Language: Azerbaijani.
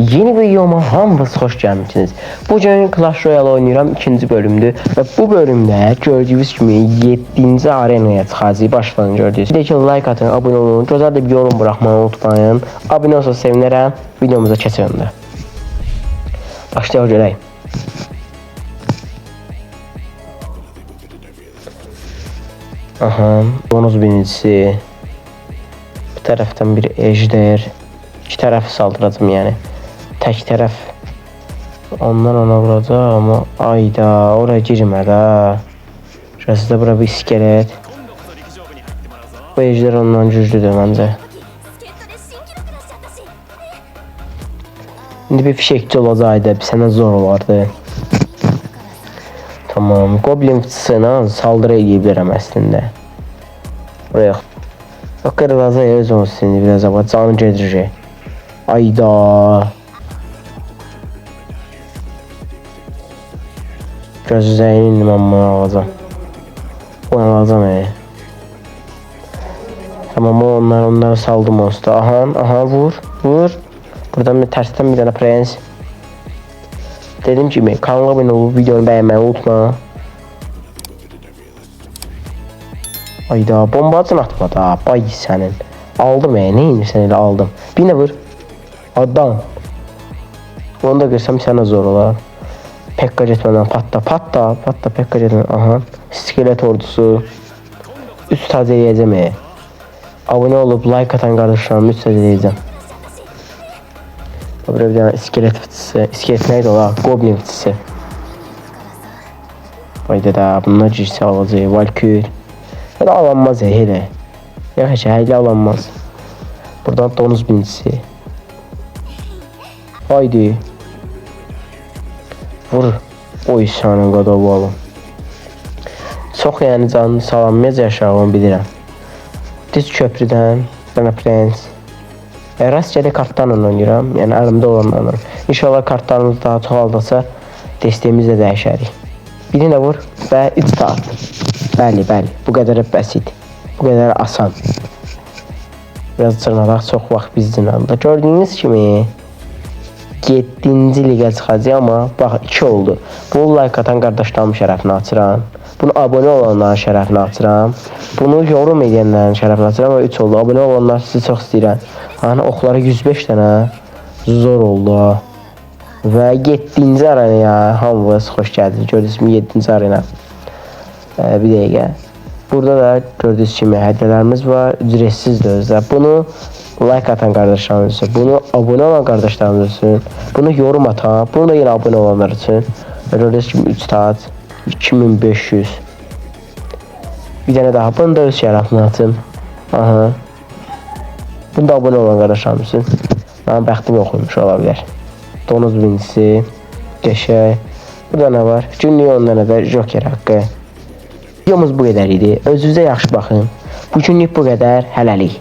Yeni videoma hamınız xoş gəlmisiniz. Bugün Clash Royale oynayıram, ikinci bölümdür və bu bölümdə gördüyünüz kimi 7-ci arenaya çıxacağıq. Başlayın gördüyünüz. Bir də like atın, abunə olun, gözəl də bir yorum buraxmayı unutmayın. Abunə olsa sevinərəm. Videomuza keçelim də. Başlayaq görək. Aha, bonus birincisi. Bu tərəfdən bir ejder. İki tərəfi saldıracağım yəni. Tək tərəf ondan ona vuracaq, amma ayda oraya girmədi ha. Şurası da bura bir iskelet. Bu ejder ondan güclüdür məncə. İndi bir fişekçi olacaqdı, bir sənə zor olardı. Tamam, goblin fıçısına saldırı edə bilərəm əslində. Buraya o kırılacaq öz olsun, biraz ama canı gedirecek. Ayda. Gözlüğünü indi mən bunu alacağım. Bunu alacağım Tamam, onları saldım usta. Aha vur. Buradan bir tersten bir tane prens. Dediğim gibi kanala abone olup videonu beğenmeyi unutma. Ayda bombacın atmadı ha. Bay senin. Aldım neymiş sen öyle aldım. Bir ne vur. Adam. Onu da görsem sana zor olar. Pekka etmeden patla Pekka etmeden. Aha. İskelet ordusu. Üst tazeleyeceğim Abone olup like atan kardeşlerim üst tazeleyeceğim. Buraya bir tane iskelet fıtısı. İskelet neydi o la? Goblin fıtısı. Haydi da bunlar girse alacaq. Valkyr. Ya da alanmaz hele. Yaxşı hele alanmaz. Buradan donuz birincisi. Haydi. Vur. O işanın qadovu alın. Çox yəni canını salanmayacaq aşağı onu bilirəm. Düz köprüdən bana prens. Rastgele kartlarla oynayıram. Yəni əlimdə olanlarla. İnşallah kartlarımız daha çoxaldılsa desteğimiz də dəyişərik. Birini vur və 3 saat. Bəli. Bu qədər bəsit. Bu qədər asan. Biraz çırnalaq çox vaxt bizdən aldı. Gördüyünüz kimi 7-ci liqə çıxacaq, amma bax 2 oldu. Bu like atan qardaşlarımın şərəfinə açıram. Bunu abone olanların şərəfinə açıram. Bunu yorum edənlərin şərəfinə açıram və 3 oldu. Abone olanlar sizi çox istəyirəm. Hani oxları 105 dənə zor oldu. Və 7-ci arenaya hamınız xoş gəldiniz. Gördüyünüz kimi 7-ci arena. Bir dəqiqə. Burada da gördüyünüz kimi hədiyyələrimiz var. Ücretsizdir özdə. Bunu like atan kardeşlerimiz için, bunu abone olan kardeşlerimiz için, bunu yorum atan, bunu da yine abone olanlar için. Gördüğünüz gibi 3 saat 2500. Bir tane daha bunu da öz şərəfinə atın. Aha. Bunu da abone olan kardeşlerimiz için. Benim bəxtim yoxuymuş olabilir. Donuz birincisi. Qəşəng. Burada ne var? Günlük 10 dənə də Joker haqqı. Videomuz bu qədər idi. Özünüzə yaxşı baxın. Bugünlük bu qədər. Hələlik.